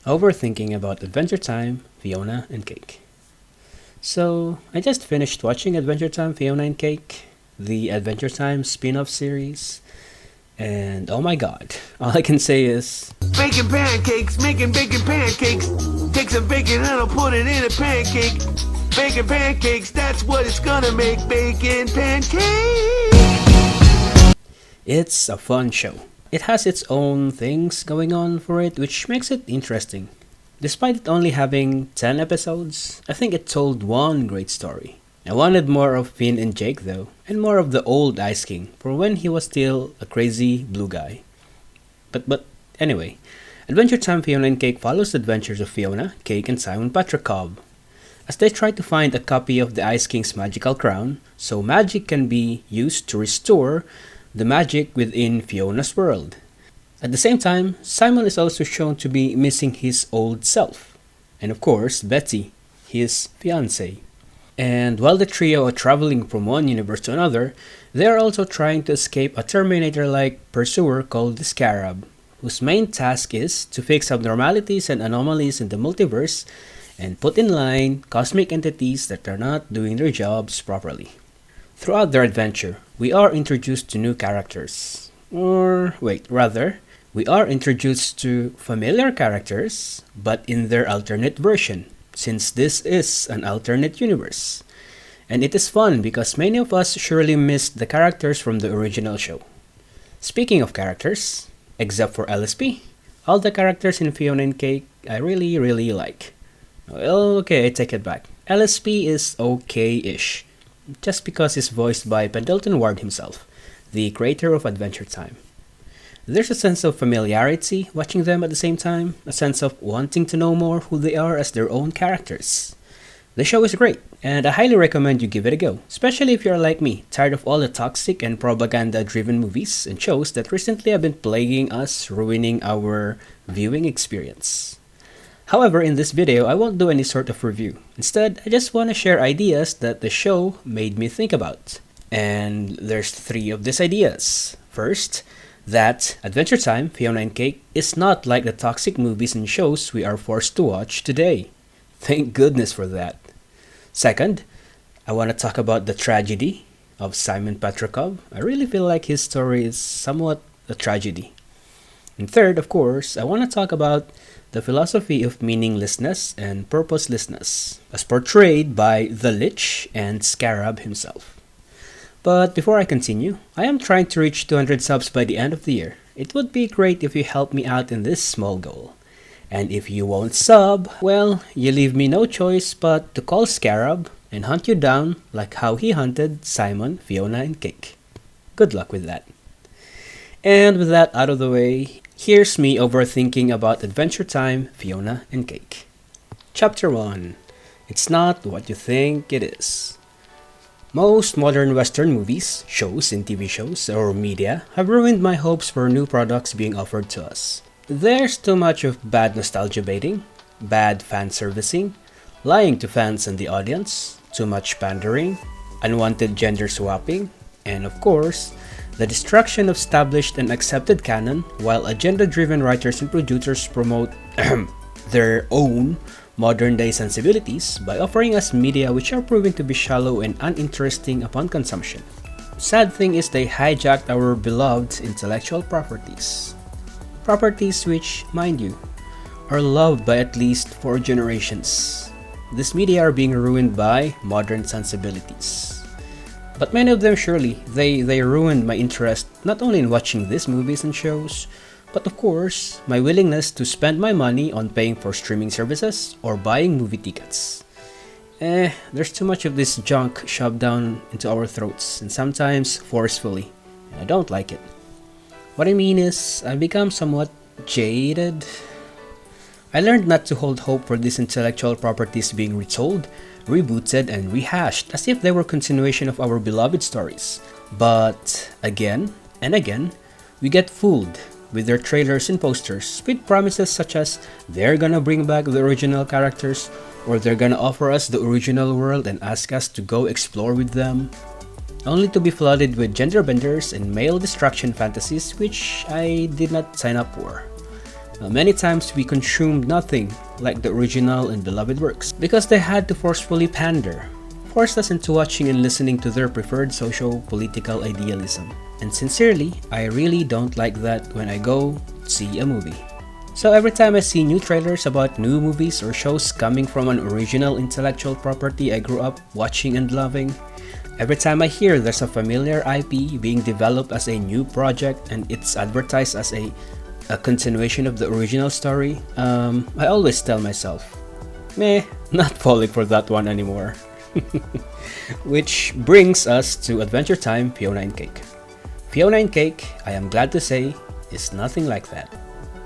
Overthinking about Adventure Time, Fionna, and Cake. So, I just finished watching Adventure Time, Fionna, and Cake, the Adventure Time spin-off series, and oh my god, all I can say is... Baking pancakes, making bacon pancakes. Take some bacon and I'll put it in a pancake. Bacon pancakes, that's what it's gonna make. Bacon pancakes. It's a fun show. It has its own things going on for it, which makes it interesting. Despite it only having 10 episodes, I think it told one great story. I wanted more of Finn and Jake though, and more of the old Ice King for when he was still a crazy blue guy. But anyway, Adventure Time Fionna and Cake follows the adventures of Fionna, Cake, and Simon Patrikov as they try to find a copy of the Ice King's magical crown so magic can be used to restore the magic within Fiona's world. At the same time, Simon is also shown to be missing his old self. And of course, Betty, his fiancée. And while the trio are traveling from one universe to another, they are also trying to escape a Terminator-like pursuer called the Scarab, whose main task is to fix abnormalities and anomalies in the multiverse and put in line cosmic entities that are not doing their jobs properly. Throughout their adventure, we are introduced to new characters. We are introduced to familiar characters, but in their alternate version, since this is an alternate universe. And it is fun because many of us surely missed the characters from the original show. Speaking of characters, except for LSP, all the characters in Fionna and Cake I really like. Well, okay, I take it back. LSP is okay-ish, just because he's voiced by Pendleton Ward himself, the creator of Adventure Time. There's a sense of familiarity watching them at the same time, a sense of wanting to know more who they are as their own characters. The show is great, and I highly recommend you give it a go, especially if you're like me, tired of all the toxic and propaganda-driven movies and shows that recently have been plaguing us, ruining our viewing experience. However, in this video, I won't do any sort of review. Instead, I just want to share ideas that the show made me think about. And there's 3 of these ideas. First, that Adventure Time, Fionna and Cake is not like the toxic movies and shows we are forced to watch today. Thank goodness for that. Second, I want to talk about the tragedy of Simon Patrikov. I really feel like his story is somewhat a tragedy. And third, of course, I want to talk about the philosophy of meaninglessness and purposelessness, as portrayed by the Lich and Scarab himself. But before I continue, I am trying to reach 200 subs by the end of the year. It would be great if you help me out in this small goal. And if you won't sub, well, you leave me no choice but to call Scarab and hunt you down like how he hunted Simon, Fionna, and Cake. Good luck with that. And with that out of the way, here's me overthinking about Adventure Time, Fionna, and Cake. Chapter 1. It's not what you think it is. Most modern Western movies, shows, and TV shows, or media have ruined my hopes for new products being offered to us. There's too much of bad nostalgia baiting, bad fan servicing, lying to fans and the audience, too much pandering, unwanted gender swapping, and of course, the destruction of established and accepted canon while agenda-driven writers and producers promote their own modern-day sensibilities by offering us media which are proving to be shallow and uninteresting upon consumption. Sad thing is they hijacked our beloved intellectual properties. Properties which, mind you, are loved by at least 4 generations. This media are being ruined by modern sensibilities. But many of them surely, they ruined my interest not only in watching these movies and shows, but of course, my willingness to spend my money on paying for streaming services or buying movie tickets. There's too much of this junk shoved down into our throats, and sometimes forcefully. I don't like it. What I mean is, I've become somewhat jaded. I learned not to hold hope for these intellectual properties being retold, rebooted, and rehashed as if they were continuation of our beloved stories. But again and again, we get fooled with their trailers and posters with promises such as they're gonna bring back the original characters or they're gonna offer us the original world and ask us to go explore with them, only to be flooded with gender benders and male destruction fantasies which I did not sign up for. Many times we consumed nothing like the original and beloved works because they had to forcefully pander, forced us into watching and listening to their preferred socio-political idealism. And sincerely, I really don't like that when I go see a movie. So every time I see new trailers about new movies or shows coming from an original intellectual property I grew up watching and loving, every time I hear there's a familiar IP being developed as a new project and it's advertised as a continuation of the original story, I always tell myself, meh, not falling for that one anymore. Which brings us to Adventure Time Fionna and Cake. Fionna and Cake, I am glad to say, is nothing like that.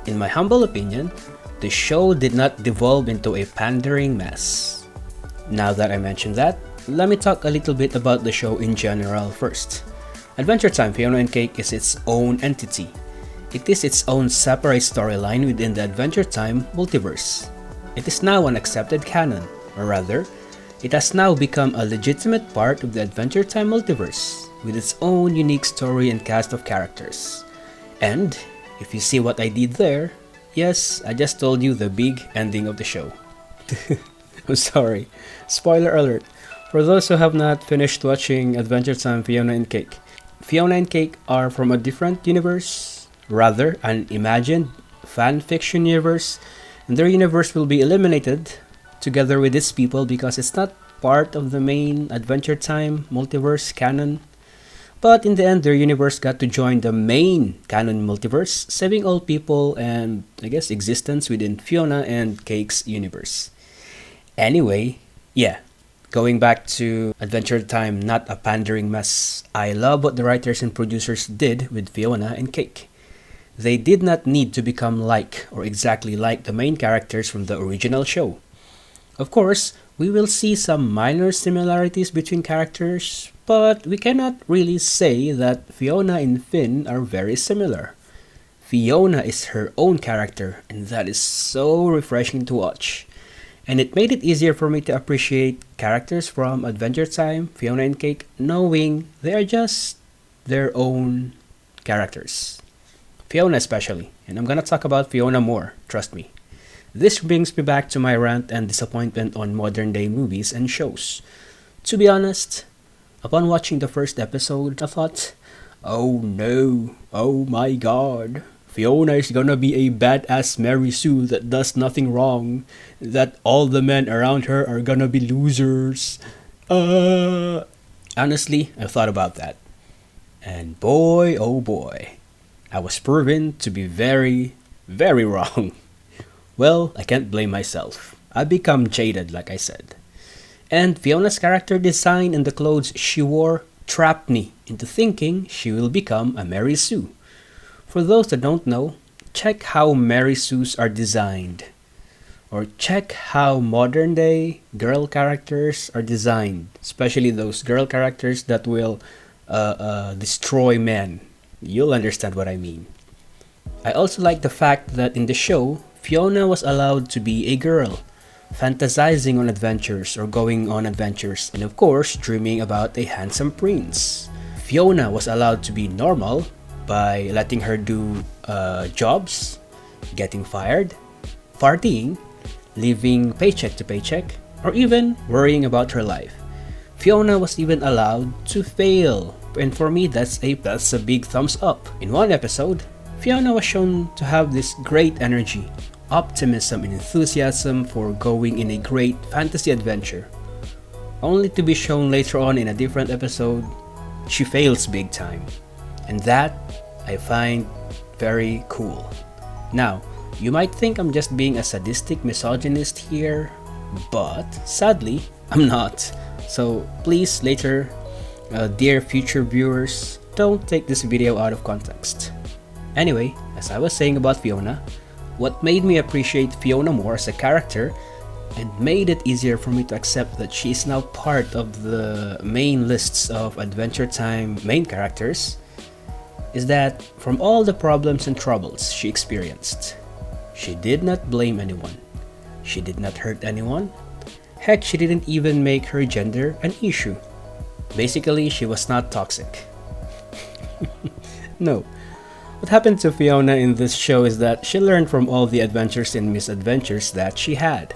In my humble opinion, the show did not devolve into a pandering mess. Now that I mentioned that, let me talk a little bit about the show in general first. Adventure Time Fionna and Cake is its own entity. It is its own separate storyline within the Adventure Time multiverse. It is now an accepted canon, or rather, it has now become a legitimate part of the Adventure Time multiverse, with its own unique story and cast of characters. And, if you see what I did there, yes, I just told you the big ending of the show. I'm sorry, spoiler alert, for those who have not finished watching Adventure Time Fionna and Cake. Fionna and Cake are from a different universe, rather an imagined fan fiction universe, and their universe will be eliminated together with its people because it's not part of the main Adventure Time multiverse canon. But in the end, their universe got to join the main canon multiverse, saving all people and, I guess, existence within Fionna and Cake's universe. Anyway, yeah, going back to Adventure Time, not a pandering mess, I love what the writers and producers did with Fionna and Cake. They did not need to become like or exactly like the main characters from the original show. Of course, we will see some minor similarities between characters, but we cannot really say that Fionna and Finn are very similar. Fionna is her own character, and that is so refreshing to watch. And it made it easier for me to appreciate characters from Adventure Time, Fionna and Cake, knowing they are just their own characters. Fionna especially, and I'm gonna talk about Fionna more, trust me. This brings me back to my rant and disappointment on modern day movies and shows. To be honest, upon watching the first episode, I thought, oh no, oh my god, Fionna is gonna be a badass Mary Sue that does nothing wrong, that all the men around her are gonna be losers. Honestly, I thought about that. And boy, oh boy, I was proven to be very, very wrong. Well, I can't blame myself. I become jaded, like I said. And Fionna's character design and the clothes she wore trapped me into thinking she will become a Mary Sue. For those that don't know, check how Mary Sues are designed. Or check how modern day girl characters are designed. Especially those girl characters that will destroy men. You'll understand what I mean. I also like the fact that in the show, Fionna was allowed to be a girl, fantasizing on adventures or going on adventures, and of course, dreaming about a handsome prince. Fionna was allowed to be normal by letting her do jobs, getting fired, partying, living paycheck to paycheck, or even worrying about her life. Fionna was even allowed to fail, and for me, that's a big thumbs up. In one episode, Fionna was shown to have this great energy, optimism and enthusiasm for going in a great fantasy adventure, only to be shown later on in a different episode, she fails big time. And that I find very cool. Now, you might think I'm just being a sadistic misogynist here, but sadly, I'm not. So please later, dear future viewers, don't take this video out of context. Anyway, as I was saying about Fionna, what made me appreciate Fionna more as a character and made it easier for me to accept that she is now part of the main lists of Adventure Time main characters is that from all the problems and troubles she experienced, she did not blame anyone. She did not hurt anyone. Heck, she didn't even make her gender an issue. Basically, she was not toxic. No. What happened to Fionna in this show is that she learned from all the adventures and misadventures that she had.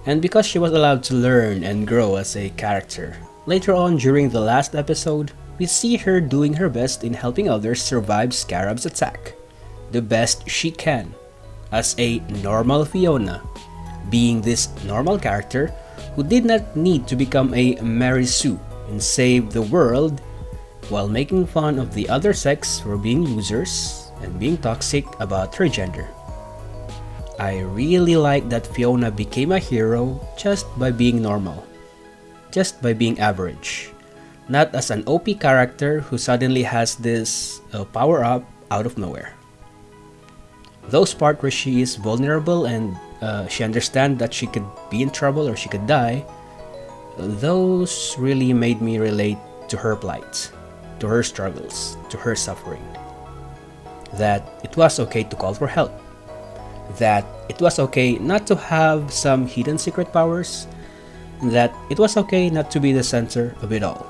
And because she was allowed to learn and grow as a character, later on during the last episode, we see her doing her best in helping others survive Scarab's attack. The best she can, as a normal Fionna, being this normal character who did not need to become a Mary Sue and save the world while making fun of the other sex for being losers and being toxic about her gender. I really like that Fionna became a hero just by being normal, just by being average, not as an OP character who suddenly has this power up out of nowhere. Those parts where she is vulnerable and she understands that she could be in trouble or she could die, those really made me relate to her plight, to her struggles, to her suffering. That it was okay to call for help. That it was okay not to have some hidden secret powers. That it was okay not to be the center of it all.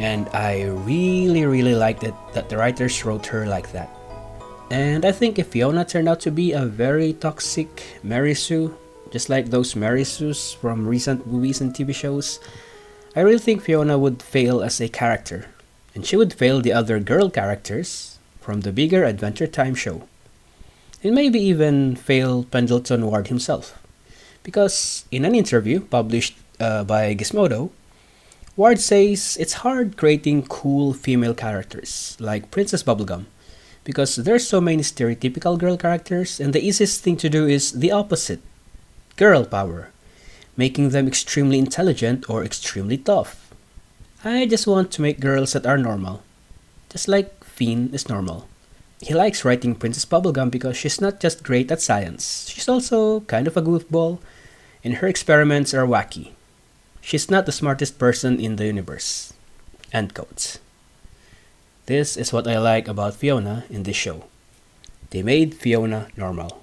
And I really liked it that the writers wrote her like that. And I think if Fionna turned out to be a very toxic Mary Sue, just like those Mary Sues from recent movies and TV shows, I really think Fionna would fail as a character. And she would fail the other girl characters from the bigger Adventure Time show. And maybe even fail Pendleton Ward himself. Because in an interview published by Gizmodo, Ward says it's hard creating cool female characters like Princess Bubblegum because there's so many stereotypical girl characters and the easiest thing to do is the opposite, girl power, making them extremely intelligent or extremely tough. I just want to make girls that are normal, just like Finn is normal. He likes writing Princess Bubblegum because she's not just great at science, she's also kind of a goofball, and her experiments are wacky. She's not the smartest person in the universe. End quotes. This is what I like about Fionna in this show. They made Fionna normal,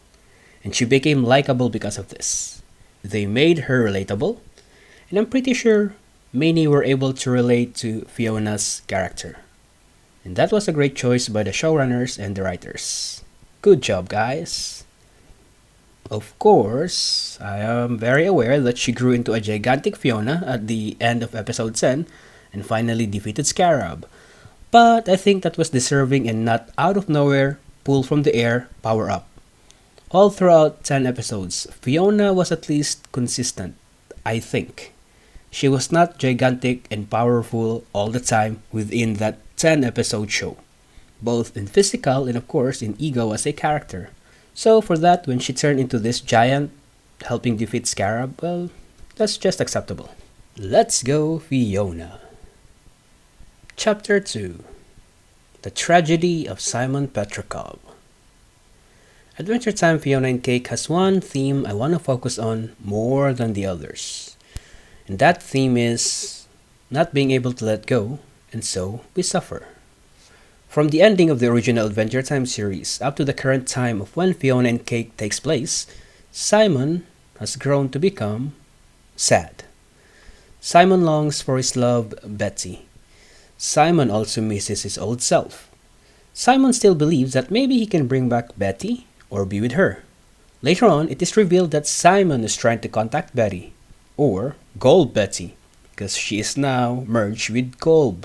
and she became likable because of this. They made her relatable, and I'm pretty sure many were able to relate to Fionna's character. And that was a great choice by the showrunners and the writers. Good job, guys! Of course, I am very aware that she grew into a gigantic Fionna at the end of episode 10 and finally defeated Scarab. But I think that was deserving and not out of nowhere, pulled from the air, power up. All throughout 10 episodes, Fionna was at least consistent, I think. She was not gigantic and powerful all the time within that 10 episode show, both in physical and of course in ego as a character. So for that, when she turned into this giant, helping defeat Scarab, well, that's just acceptable. Let's go, Fionna. Chapter 2. The Tragedy of Simon Petrikov. Adventure Time Fionna and Cake has one theme I want to focus on more than the others. And that theme is not being able to let go, and so we suffer. From the ending of the original Adventure Time series up to the current time of when Fionna and Cake takes place, Simon has grown to become sad. Simon longs for his love, Betty. Simon also misses his old self. Simon still believes that maybe he can bring back Betty or be with her. Later on, it is revealed that Simon is trying to contact Betty, or Golb Betty, because she is now merged with Golb,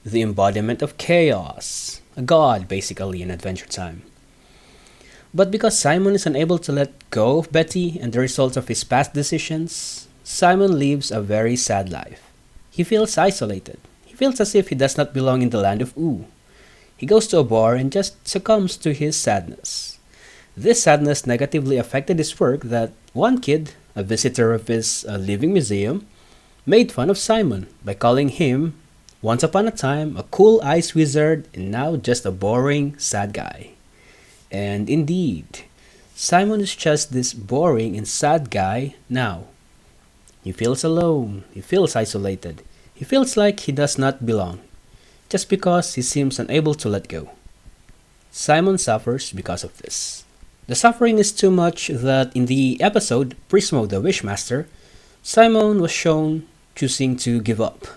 the embodiment of chaos, a god basically in Adventure Time. But because Simon is unable to let go of Betty and the results of his past decisions, Simon lives a very sad life. He feels isolated. He feels as if he does not belong in the land of Oo. He goes to a bar and just succumbs to his sadness. This sadness negatively affected his work that one kid, a visitor of his living museum, made fun of Simon by calling him, once upon a time, a cool ice wizard and now just a boring, sad guy. And indeed, Simon is just this boring and sad guy now. He feels alone, he feels isolated, he feels like he does not belong, just because he seems unable to let go. Simon suffers because of this. The suffering is too much that in the episode Prismo the Wishmaster, Simon was shown choosing to give up.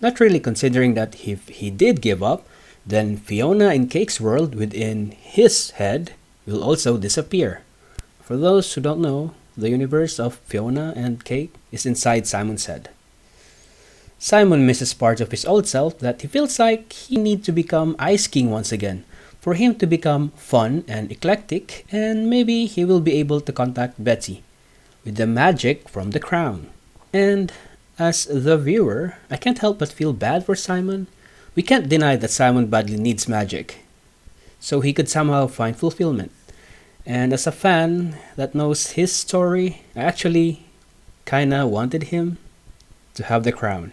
Not really considering that if he did give up, then Fionna and Cake's world within his head will also disappear. For those who don't know, the universe of Fionna and Cake is inside Simon's head. Simon misses part of his old self that he feels like he needs to become Ice King once again, for him to become fun and eclectic, and maybe he will be able to contact Betty with the magic from the crown. And as the viewer, I can't help but feel bad for Simon. We can't deny that Simon badly needs magic, so he could somehow find fulfillment. And as a fan that knows his story, I actually kinda wanted him to have the crown.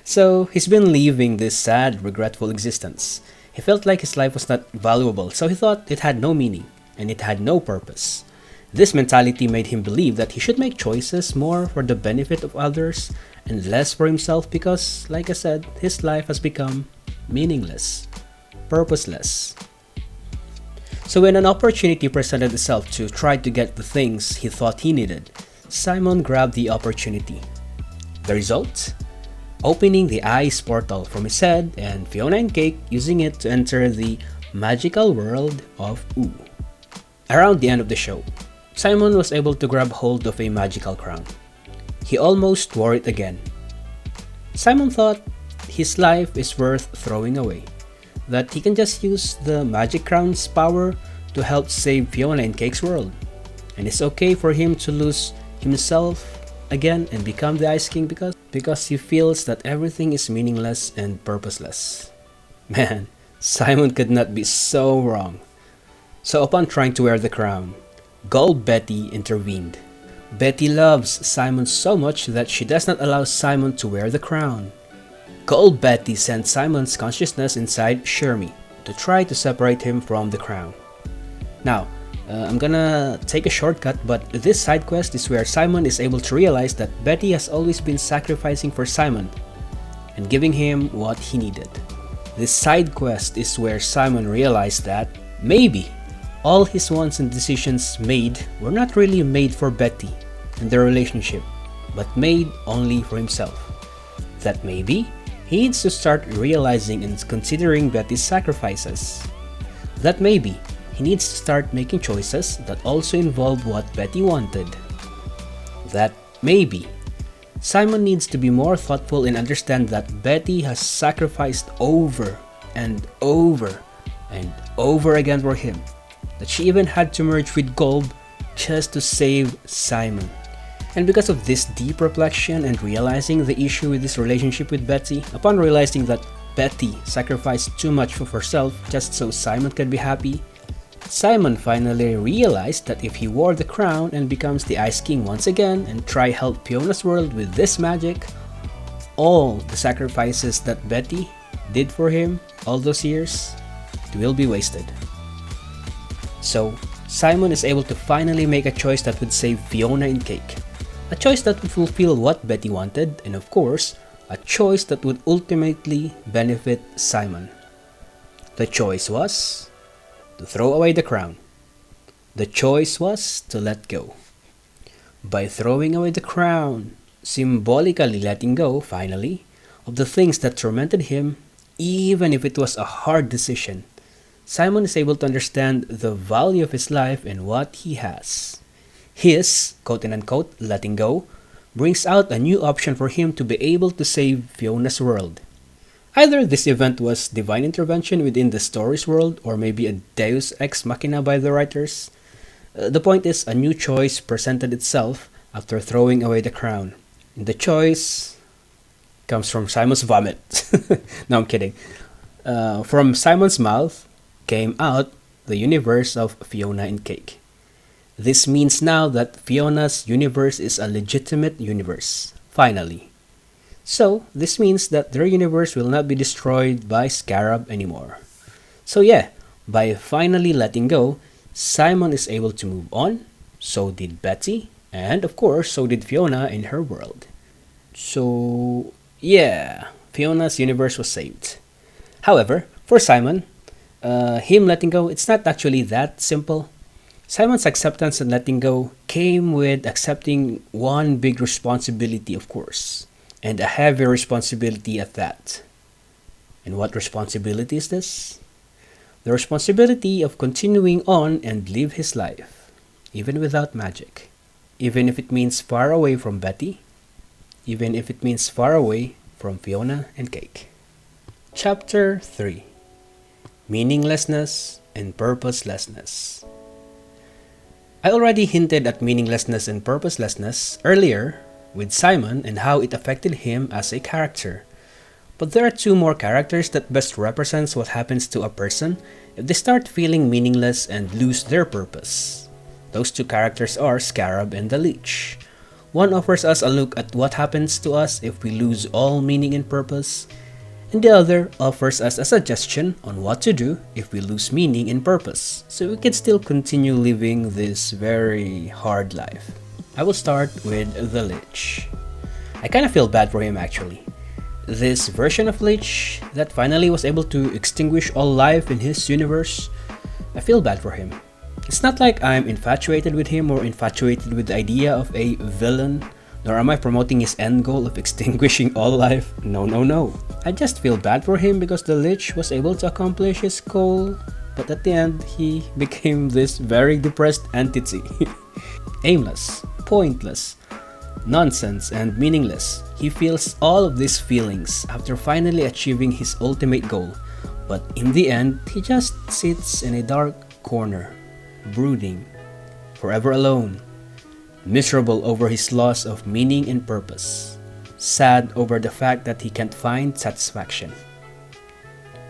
So he's been living this sad, regretful existence. He felt like his life was not valuable, so he thought it had no meaning and it had no purpose. This mentality made him believe that he should make choices more for the benefit of others and less for himself because, like I said, his life has become meaningless, purposeless. So when an opportunity presented itself to try to get the things he thought he needed, Simon grabbed the opportunity. The result? Opening the ice portal from his head and Fionna and Cake using it to enter the magical world of Oo. Around the end of the show, Simon was able to grab hold of a magical crown. He almost wore it again. Simon thought his life is worth throwing away, that he can just use the magic crown's power to help save Fionna and Cake's world, and it's okay for him to lose himself again and become the Ice King because he feels that everything is meaningless and purposeless. Man, Simon could not be so wrong. So upon trying to wear the crown, Gold Betty intervened. Betty loves Simon so much that she does not allow Simon to wear the crown. Gold Betty sent Simon's consciousness inside Shermie to try to separate him from the crown. Now, I'm gonna take a shortcut, but this side quest is where Simon is able to realize that Betty has always been sacrificing for Simon and giving him what he needed. This side quest is where Simon realized that maybe all his wants and decisions made were not really made for Betty and their relationship, but made only for himself. That maybe he needs to start realizing and considering Betty's sacrifices. That maybe he needs to start making choices that also involve what Betty wanted. That maybe Simon needs to be more thoughtful and understand that Betty has sacrificed over and over and over again for him, that she even had to merge with Gold just to save Simon. And because of this deep reflection and realizing the issue with his relationship with Betty, upon realizing that Betty sacrificed too much of herself just so Simon could be happy, Simon finally realized that if he wore the crown and becomes the Ice King once again and try help Fionna's world with this magic, all the sacrifices that Betty did for him all those years will be wasted. So, Simon is able to finally make a choice that would save Fionna and Cake. A choice that would fulfill what Betty wanted, and of course, a choice that would ultimately benefit Simon. The choice was to throw away the crown. The choice was to let go. By throwing away the crown, symbolically letting go, finally, of the things that tormented him, even if it was a hard decision, Simon is able to understand the value of his life and what he has. His, quote-unquote, letting go, brings out a new option for him to be able to save Fionna's world. Either this event was divine intervention within the story's world or maybe a deus ex machina by the writers. The point is, a new choice presented itself after throwing away the crown. And the choice comes from Simon's vomit. No, I'm kidding. From Simon's mouth came out the universe of Fionna and Cake. This means now that Fionna's universe is a legitimate universe, finally. So, this means that their universe will not be destroyed by Scarab anymore. So yeah, by finally letting go, Simon is able to move on, so did Betty, and of course, so did Fionna in her world. So, yeah, Fionna's universe was saved. However, for Simon, him letting go, it's not actually that simple. Simon's acceptance and letting go came with accepting one big responsibility, of course, and a heavy responsibility at that. And what responsibility is this? The responsibility of continuing on and live his life, even without magic. Even if it means far away from Betty, even if it means far away from Fionna and Cake. Chapter 3: Meaninglessness and Purposelessness. I already hinted at meaninglessness and purposelessness earlier with Simon and how it affected him as a character. But there are two more characters that best represents what happens to a person if they start feeling meaningless and lose their purpose. Those two characters are Scarab and the Leech. One offers us a look at what happens to us if we lose all meaning and purpose, and the other offers us a suggestion on what to do if we lose meaning and purpose, so we can still continue living this very hard life. I will start with the Leech. I kinda feel bad for him actually. This version of Leech that finally was able to extinguish all life in his universe, I feel bad for him. It's not like I'm infatuated with him or infatuated with the idea of a villain, nor am I promoting his end goal of extinguishing all life. No. I just feel bad for him because the Lich was able to accomplish his goal, but at the end, he became this very depressed entity. Aimless, pointless, nonsense, and meaningless. He feels all of these feelings after finally achieving his ultimate goal, but in the end, he just sits in a dark corner, brooding, forever alone, miserable over his loss of meaning and purpose, sad over the fact that he can't find satisfaction.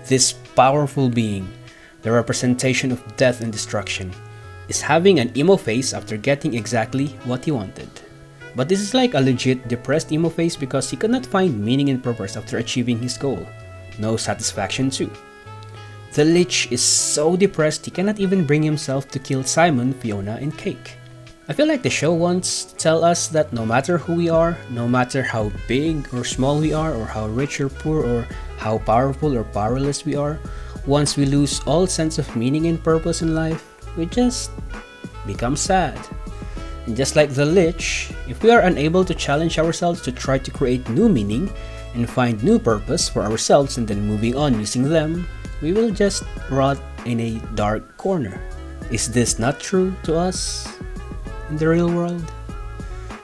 This powerful being, the representation of death and destruction, is having an emo face after getting exactly what he wanted. But this is like a legit depressed emo face because he could not find meaning and purpose after achieving his goal. No satisfaction too. The Lich is so depressed he cannot even bring himself to kill Simon, Fionna, and Cake. I feel like the show wants to tell us that no matter who we are, no matter how big or small we are, or how rich or poor, or how powerful or powerless we are, once we lose all sense of meaning and purpose in life, we just become sad. And just like the Lich, if we are unable to challenge ourselves to try to create new meaning and find new purpose for ourselves and then moving on using them, we will just rot in a dark corner. Is this not true to us in the real world?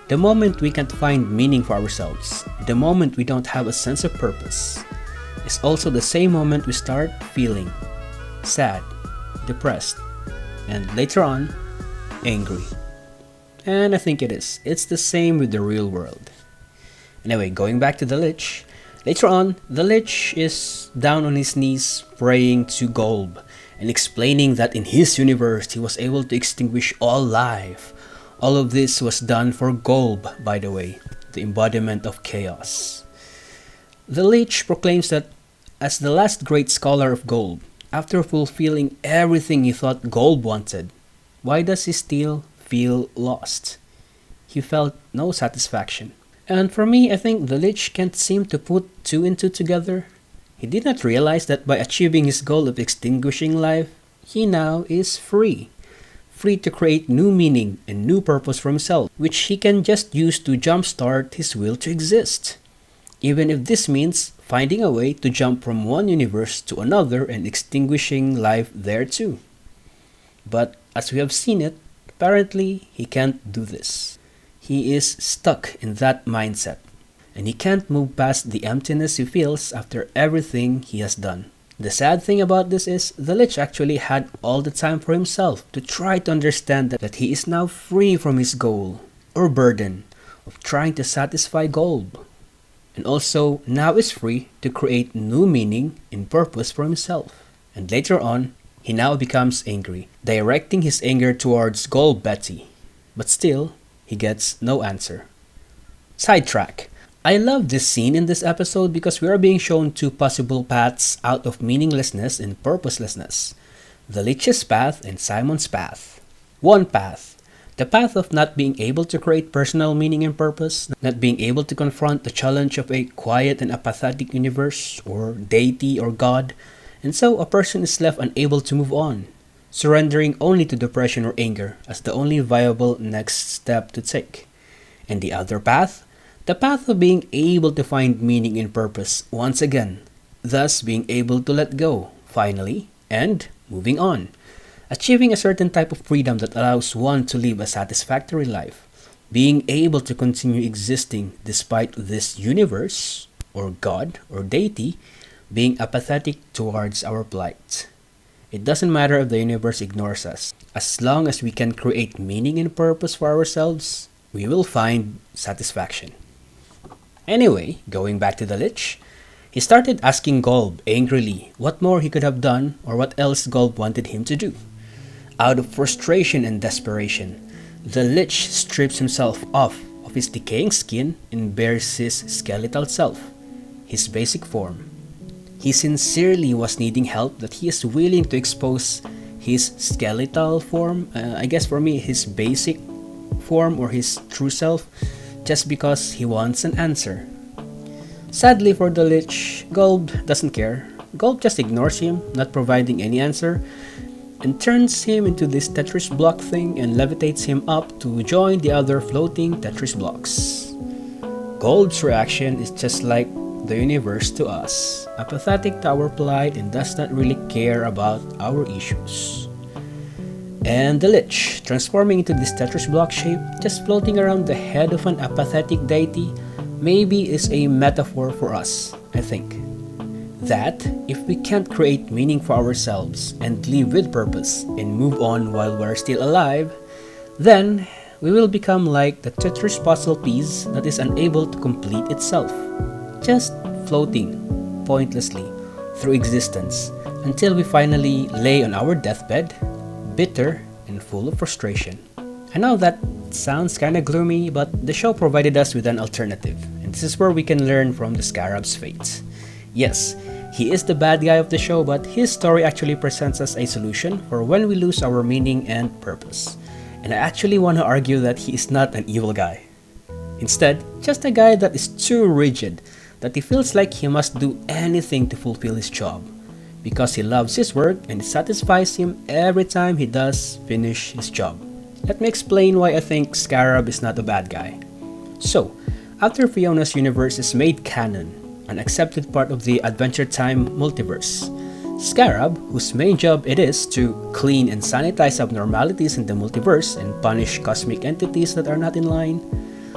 The moment we can't find meaning for ourselves, the moment we don't have a sense of purpose, is also the same moment we start feeling sad, depressed, and later on, angry. And I think it is. It's the same with the real world. Anyway, going back to the Lich, later on, the Lich is down on his knees praying to Golb and explaining that in his universe he was able to extinguish all life. All of this was done for Golb, by the way, the embodiment of chaos. The Lich proclaims that as the last great scholar of Golb, after fulfilling everything he thought Golb wanted, why does he still feel lost? He felt no satisfaction. And for me, I think the Lich can't seem to put two and two together. He did not realize that by achieving his goal of extinguishing life, he now is free. Free to create new meaning and new purpose for himself, which he can just use to jumpstart his will to exist. Even if this means finding a way to jump from one universe to another and extinguishing life there too. But as we have seen it, apparently he can't do this. He is stuck in that mindset, and he can't move past the emptiness he feels after everything he has done. The sad thing about this is the Lich actually had all the time for himself to try to understand that he is now free from his goal or burden of trying to satisfy Golb, and also now is free to create new meaning and purpose for himself. And later on, he now becomes angry, directing his anger towards Golb Betty, but still, he gets no answer. Sidetrack. I love this scene in this episode because we are being shown two possible paths out of meaninglessness and purposelessness. The Lich's path and Simon's path. One path. The path of not being able to create personal meaning and purpose, not being able to confront the challenge of a quiet and apathetic universe, or deity or god, and so a person is left unable to move on, surrendering only to depression or anger as the only viable next step to take. And the other path, the path of being able to find meaning and purpose once again, thus being able to let go, finally, and moving on, achieving a certain type of freedom that allows one to live a satisfactory life, being able to continue existing despite this universe, or God, or deity, being apathetic towards our plight. It doesn't matter if the universe ignores us. As long as we can create meaning and purpose for ourselves, we will find satisfaction. Anyway, going back to the Lich, he started asking Golb angrily what more he could have done or what else Golb wanted him to do. Out of frustration and desperation, the Lich strips himself off of his decaying skin and bears his skeletal self, his basic form. He sincerely was needing help that he is willing to expose his skeletal form, I guess for me his basic form or his true self, just because he wants an answer. Sadly for the Lich, Golb doesn't care. Golb just ignores him, not providing any answer, and turns him into this Tetris block thing and levitates him up to join the other floating Tetris blocks. Golb's reaction is just like the universe to us, apathetic to our plight and does not really care about our issues. And the Lich, transforming into this Tetris block shape, just floating around the head of an apathetic deity, maybe is a metaphor for us, I think. That if we can't create meaning for ourselves and live with purpose and move on while we're still alive, then we will become like the Tetris puzzle piece that is unable to complete itself, just floating pointlessly through existence until we finally lay on our deathbed, bitter and full of frustration. I know that sounds kinda gloomy, but the show provided us with an alternative, and this is where we can learn from the Scarab's fate. Yes, he is the bad guy of the show, but his story actually presents us a solution for when we lose our meaning and purpose. And I actually want to argue that he is not an evil guy. Instead, just a guy that is too rigid, that he feels like he must do anything to fulfill his job, because he loves his work and it satisfies him every time he does finish his job. Let me explain why I think Scarab is not a bad guy. So, after Fionna's universe is made canon, an accepted part of the Adventure Time multiverse, Scarab, whose main job it is to clean and sanitize abnormalities in the multiverse and punish cosmic entities that are not in line,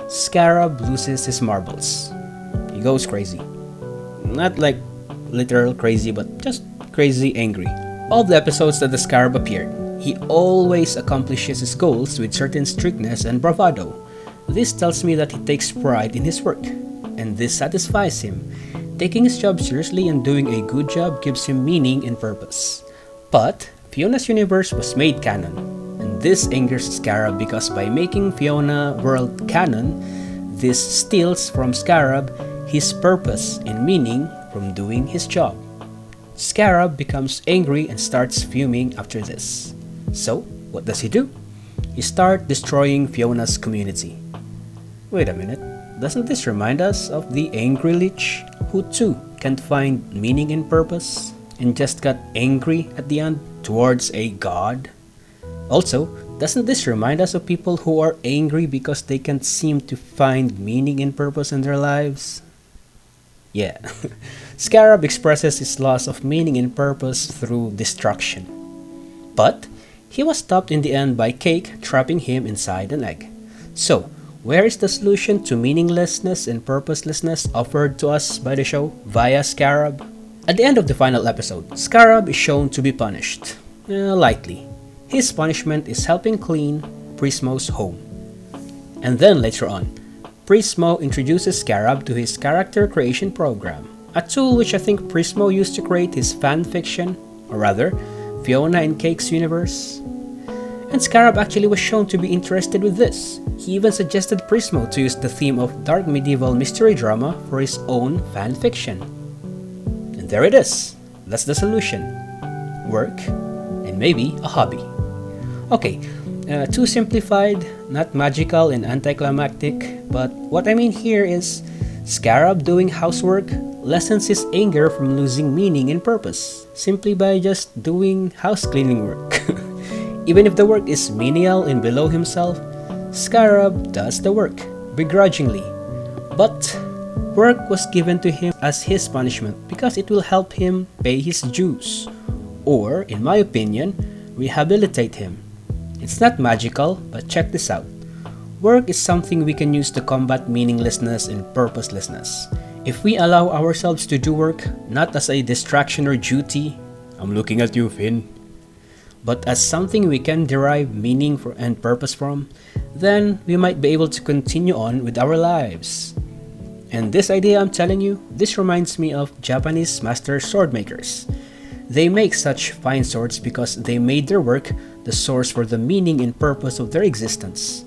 Scarab loses his marbles. He goes crazy. Not like literal crazy, but just crazy angry. All the episodes that the Scarab appeared, he always accomplishes his goals with certain strictness and bravado. This tells me that he takes pride in his work, and this satisfies him. Taking his job seriously and doing a good job gives him meaning and purpose. But Fionna's universe was made canon, and this angers Scarab because by making Fionna world canon, this steals from Scarab his purpose and meaning from doing his job. Scarab becomes angry and starts fuming after this. So, what does he do? He starts destroying Fionna's community. Wait a minute, doesn't this remind us of the angry Lich, who too can't find meaning and purpose and just got angry at the end towards a god? Also, doesn't this remind us of people who are angry because they can't seem to find meaning and purpose in their lives? Yeah, Scarab expresses his loss of meaning and purpose through destruction. But he was stopped in the end by Cake trapping him inside an egg. So, where is the solution to meaninglessness and purposelessness offered to us by the show via Scarab? At the end of the final episode, Scarab is shown to be punished. Lightly. His punishment is helping clean Prismo's home. And then later on, Prismo introduces Scarab to his character creation program, a tool which I think Prismo used to create his fanfiction, or rather, Fionna and Cake's universe. And Scarab actually was shown to be interested with this. He even suggested Prismo to use the theme of dark medieval mystery drama for his own fanfiction. And there it is. That's the solution. Work, and maybe a hobby. Okay, too simplified, not magical and anticlimactic, but what I mean here is Scarab doing housework lessens his anger from losing meaning and purpose simply by just doing house cleaning work. Even if the work is menial and below himself, Scarab does the work, begrudgingly. But Work was given to him as his punishment because it will help him pay his dues, or, in my opinion, rehabilitate him. It's not magical, but check this out. Work is something we can use to combat meaninglessness and purposelessness. If we allow ourselves to do work not as a distraction or duty, I'm looking at you, Finn, but as something we can derive meaning and purpose from, then we might be able to continue on with our lives. And this idea I'm telling you, this reminds me of Japanese master sword makers. They make such fine swords because they made their work the source for the meaning and purpose of their existence.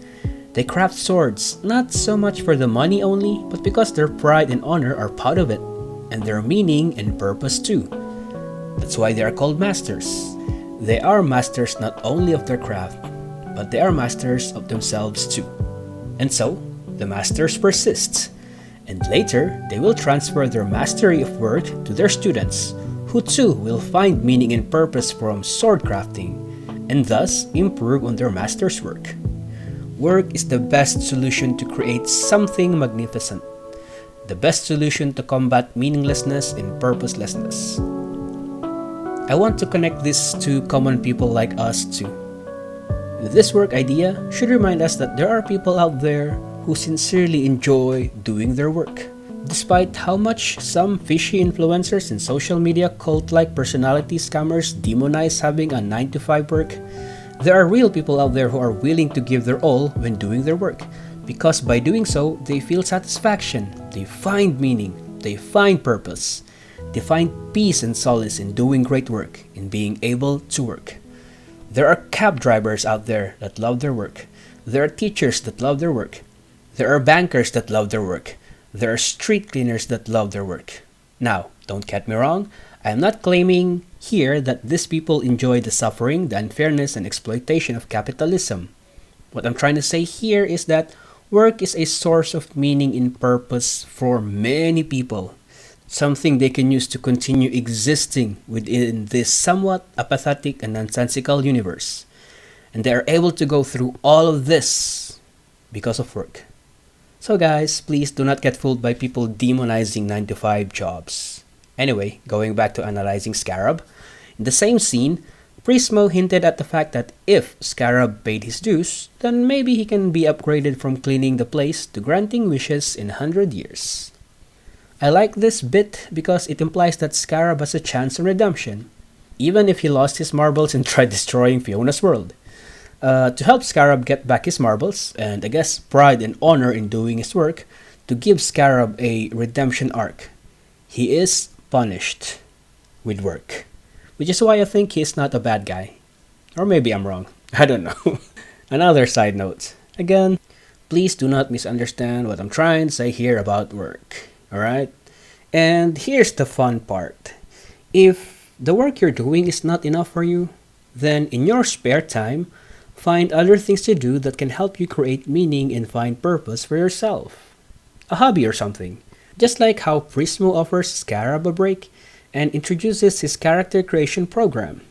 They craft swords not so much for the money only, but because their pride and honor are part of it, and their meaning and purpose too. That's why they are called masters. They are masters not only of their craft, but they are masters of themselves too. And so, the masters persist, and later they will transfer their mastery of work to their students, who too will find meaning and purpose from sword crafting, and thus improve on their master's work. Work is the best solution to create something magnificent, the best solution to combat meaninglessness and purposelessness. I want to connect this to common people like us too. This work idea should remind us that there are people out there who sincerely enjoy doing their work. Despite how much some fishy influencers and social media cult-like personality scammers demonize having a 9-to-5 work, there are real people out there who are willing to give their all when doing their work, because by doing so, they feel satisfaction, they find meaning, they find purpose, they find peace and solace in doing great work, in being able to work. There are cab drivers out there that love their work. There are teachers that love their work. There are bankers that love their work. There are street cleaners that love their work. Now, don't get me wrong, I am not claiming here that these people enjoy the suffering, the unfairness, and exploitation of capitalism. What I'm trying to say here is that work is a source of meaning and purpose for many people, something they can use to continue existing within this somewhat apathetic and nonsensical universe. And they are able to go through all of this because of work. So guys, please do not get fooled by people demonizing 9-to-5 jobs. Anyway, going back to analyzing Scarab, in the same scene, Prismo hinted at the fact that if Scarab paid his dues, then maybe he can be upgraded from cleaning the place to granting wishes in 100 years. I like this bit because it implies that Scarab has a chance of redemption, even if he lost his marbles and tried destroying Fiona's world. To help Scarab get back his marbles, and I guess pride and honor in doing his work, to give Scarab a redemption arc, he is punished with work. Which is why I think he's not a bad guy. Or maybe I'm wrong. I don't know. Another side note. Again, please do not misunderstand what I'm trying to say here about work. Alright? And here's the fun part. If the work you're doing is not enough for you, then in your spare time, find other things to do that can help you create meaning and find purpose for yourself. A hobby or something. Just like how Prismo offers Scarab a break and introduces his character creation program.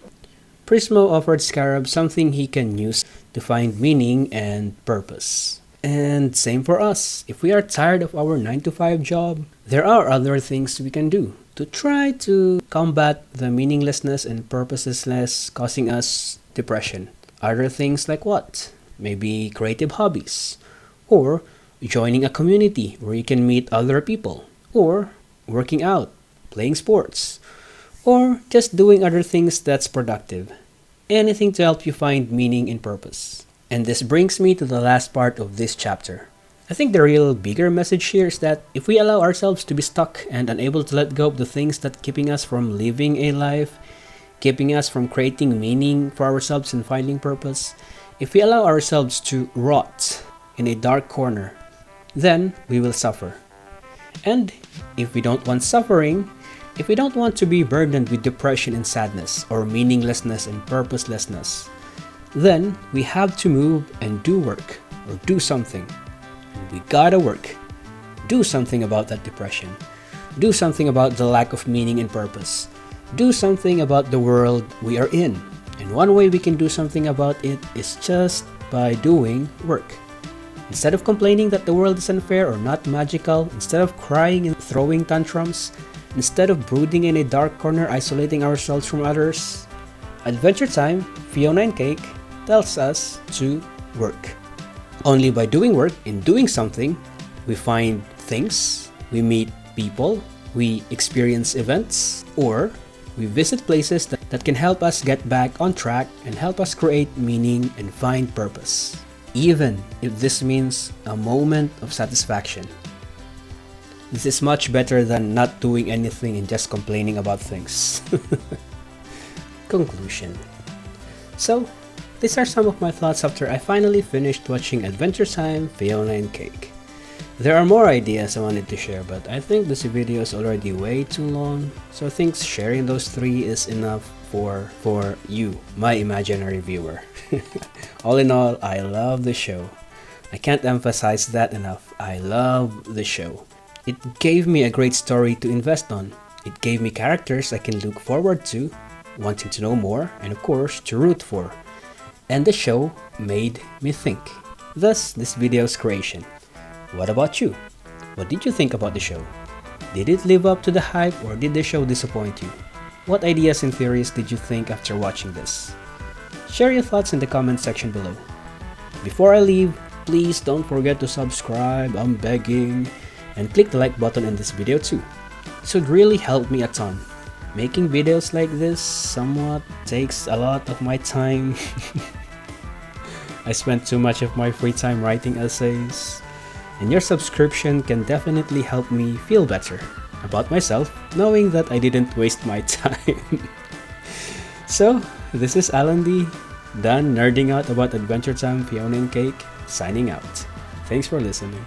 Prismo offered Scarab something he can use to find meaning and purpose. And same for us. If we are tired of our 9-to-5 job, there are other things we can do to try to combat the meaninglessness and purposelessness causing us depression. Other things like what? Maybe creative hobbies, or joining a community where you can meet other people, or working out, playing sports, or just doing other things that's productive. Anything to help you find meaning and purpose. And this brings me to the last part of this chapter. I think the real bigger message here is that if we allow ourselves to be stuck and unable to let go of the things that keeping us from living a life, keeping us from creating meaning for ourselves and finding purpose, if we allow ourselves to rot in a dark corner, then we will suffer. And if we don't want suffering, if we don't want to be burdened with depression and sadness or meaninglessness and purposelessness, then we have to move and do work or do something. And we gotta work. Do something about that depression. Do something about the lack of meaning and purpose. Do something about the world we are in. And one way we can do something about it is just by doing work. Instead of complaining that the world is unfair or not magical, instead of crying and throwing tantrums, instead of brooding in a dark corner isolating ourselves from others, Adventure Time, Fionna and Cake tells us to work. Only by doing work, in doing something, we find things, we meet people, we experience events, or we visit places that can help us get back on track and help us create meaning and find purpose, even if this means a moment of satisfaction. This is much better than not doing anything and just complaining about things. Conclusion. So, these are some of my thoughts after I finally finished watching Adventure Time, Fionna and Cake. There are more ideas I wanted to share, but I think this video is already way too long, so I think sharing those 3 is enough for you, my imaginary viewer. All in all, I love the show. I can't emphasize that enough. I love the show. It gave me a great story to invest on. It gave me characters I can look forward to, wanting to know more, and of course, to root for. And the show made me think. Thus, this video's creation. What about you? What did you think about the show? Did it live up to the hype or did the show disappoint you? What ideas and theories did you think after watching this? Share your thoughts in the comment section below. Before I leave, please don't forget to subscribe, I'm begging, and click the like button in this video too. This would really help me a ton. Making videos like this somewhat takes a lot of my time. I spend too much of my free time writing essays. And your subscription can definitely help me feel better about myself, knowing that I didn't waste my time. So, this is Alan D, done nerding out about Adventure Time, Fionna and Cake, signing out. Thanks for listening.